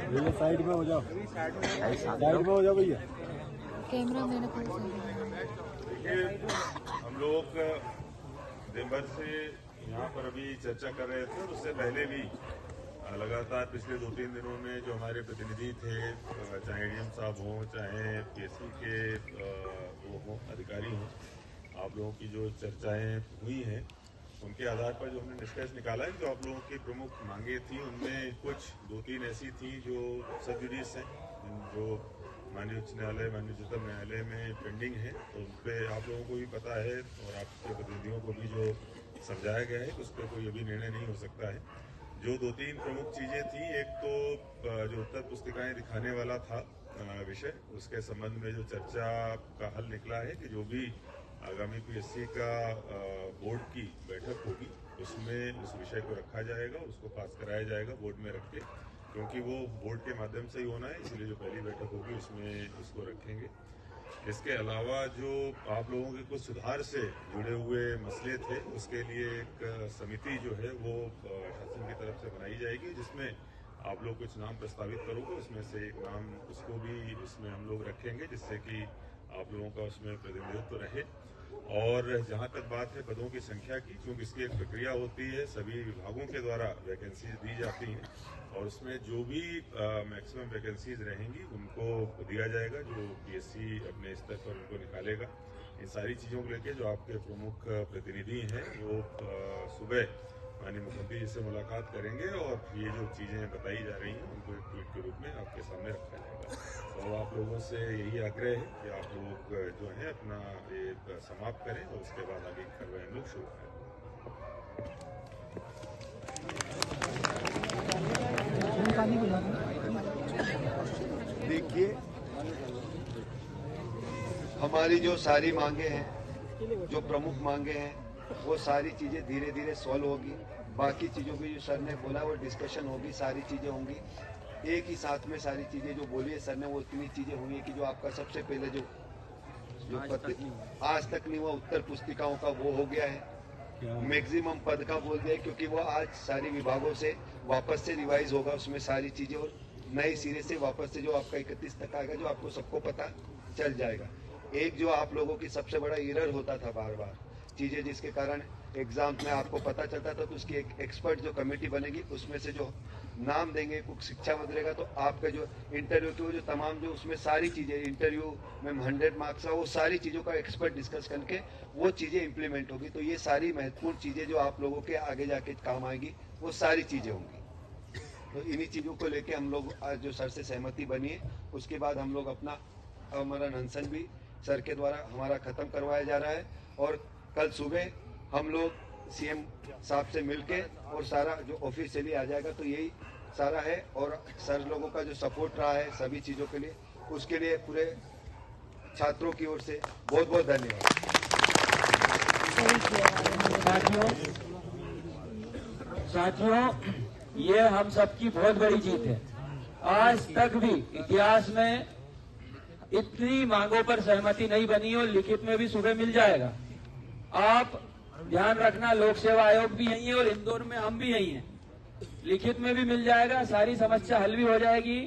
भैया साइड में हो जाओ, साइड में हो जाओ भैया। कैमरा मैंने देखिए, हम लोग दिन भर से यहाँ पर अभी चर्चा कर रहे थे और उससे पहले भी लगातार पिछले 2-3 दिनों में जो हमारे प्रतिनिधि थे, चाहे एडीएम साहब हों, चाहे पीएससी के वो हों, अधिकारी हों, आप लोगों की जो चर्चाएं हुई हैं उनके आधार पर जो हमने निष्कर्ष निकाला है, जो आप लोगों की प्रमुख मांगे थी उनमें कुछ 2-3 ऐसी थी जो सब जुडिस हैं, जो माननीय उच्च न्यायालय, माननीय उच्चतम न्यायालय में पेंडिंग है। तो उन पर आप लोगों को भी पता है और आपके प्रतिनिधियों को भी जो समझाया गया है उस पर कोई अभी निर्णय नहीं हो सकता है। जो 2-3 प्रमुख चीजें थी, एक तो जो उत्तर पुस्तिकाएं दिखाने वाला था विषय, उसके संबंध में जो चर्चा का हल निकला है कि जो भी आगामी पीएससी का बोर्ड की बैठक होगी उसमें उस विषय को रखा जाएगा, उसको पास कराया जाएगा बोर्ड में रख के, क्योंकि वो बोर्ड के माध्यम से ही होना है, इसलिए जो पहली बैठक होगी उसमें उसको रखेंगे। इसके अलावा जो आप लोगों के कुछ सुधार से जुड़े हुए मसले थे, उसके लिए एक समिति जो है वो शासन की तरफ से बनाई जाएगी, जिसमें आप लोग कुछ नाम प्रस्तावित करोगे, उसमें से एक नाम उसको भी इसमें हम लोग रखेंगे, जिससे कि आप लोगों का उसमें प्रतिनिधित्व रहे। और जहां तक बात है पदों की संख्या की, क्योंकि इसकी एक प्रक्रिया होती है, सभी विभागों के द्वारा वैकेंसीज दी जाती हैं और उसमें जो भी मैक्सिमम वैकेंसीज रहेंगी उनको दिया जाएगा, जो पीएससी अपने स्तर पर उनको निकालेगा। इन सारी चीज़ों को लेकर जो आपके प्रमुख प्रतिनिधि हैं वो सुबह माननीय मुख्यमंत्री जी से मुलाकात करेंगे और ये जो चीज़ें बताई जा रही हैं उनको एक ट्वीट के रूप में आपके सामने रखा जाएगा। तो आप लोगों से यही आग्रह है कि आप लोग जो है अपना ये समाप्त करें और उसके बाद आगे की कार्रवाई हम लोग शुरू करें। देखिए, हमारी जो सारी मांगे हैं, जो प्रमुख मांगे हैं, वो सारी चीजें धीरे धीरे सॉल्व होगी। बाकी चीजों की जो सर ने बोला वो डिस्कशन होगी, सारी चीजें होंगी एक ही साथ में। सारी चीजें जो बोली है सर ने वो इतनी चीजें हुई है कि जो आपका सबसे पहले जो आज तक नहीं हुआ उत्तर पुस्तिकाओं का वो हो गया है, मैक्सिमम पद का बोल दिया, क्योंकि वो आज सारी विभागों से वापस से रिवाइज होगा, उसमें सारी चीजें और नए सिरे से वापस से जो आपका 31 तक आएगा, जो आपको सबको पता चल जाएगा। एक जो आप लोगों की सबसे बड़ा एरर होता था बार बार चीजें, जिसके कारण एग्जाम में आपको पता चलता था, तो उसकी एक एक्सपर्ट जो कमेटी बनेगी उसमें से जो नाम देंगे कुछ शिक्षा बदलेगा, तो आपका जो इंटरव्यू की वो जो तमाम जो उसमें सारी चीजें इंटरव्यू में 100 मार्क्स का वो सारी चीजों का एक्सपर्ट डिस्कस करके वो चीजें इंप्लीमेंट होगी। तो ये सारी महत्वपूर्ण चीजें जो आप लोगों के आगे जाके काम आएगी वो सारी चीजें होंगी। तो इन्हीं चीजों को लेके हम लोग आज जो सर से सहमति बनी है, उसके बाद हम लोग अपना अमरण अनशन भी सर के द्वारा हमारा खत्म करवाया जा रहा है और कल सुबह हम लोग सीएम साहब से मिलके और सारा जो ऑफिशियली आ जाएगा। तो यही सारा है और सर लोगों का जो सपोर्ट रहा है सभी चीजों के लिए, उसके लिए पूरे छात्रों की ओर से बहुत बहुत धन्यवाद। साथियों, ये हम सबकी बहुत बड़ी जीत है। आज तक भी इतिहास में इतनी मांगों पर सहमति नहीं बनी और लिखित में भी सुबह मिल जाएगा। आप ध्यान रखना, लोक सेवा आयोग भी यही है और इंदौर में हम भी यही हैं। लिखित में भी मिल जाएगा, सारी समस्या हल भी हो जाएगी।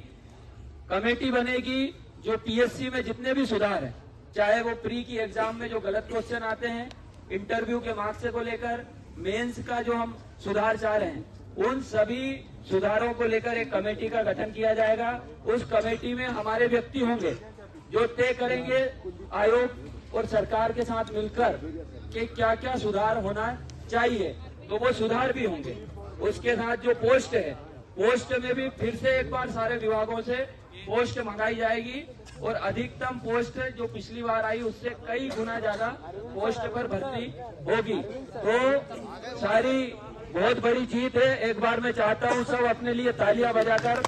कमेटी बनेगी, जो पीएससी में जितने भी सुधार हैं, चाहे वो प्री की एग्जाम में जो गलत क्वेश्चन आते हैं, इंटरव्यू के मार्क्स को लेकर, मेंस का जो हम सुधार चाह रहे हैं, उन सभी सुधारों को लेकर एक कमेटी का गठन किया जाएगा। उस कमेटी में हमारे व्यक्ति होंगे जो तय करेंगे आयोग और सरकार के साथ मिलकर कि क्या क्या सुधार होना चाहिए, तो वो सुधार भी होंगे। उसके साथ जो पोस्ट है, पोस्ट में भी फिर से एक बार सारे विभागों से पोस्ट मंगाई जाएगी और अधिकतम पोस्ट जो पिछली बार आई उससे कई गुना ज्यादा पोस्ट पर भर्ती होगी। तो सारी बहुत बड़ी जीत है। एक बार मैं चाहता हूँ सब अपने लिए तालियां बजाकर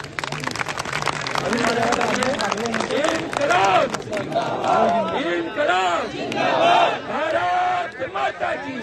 इनकलाब भारत माता की।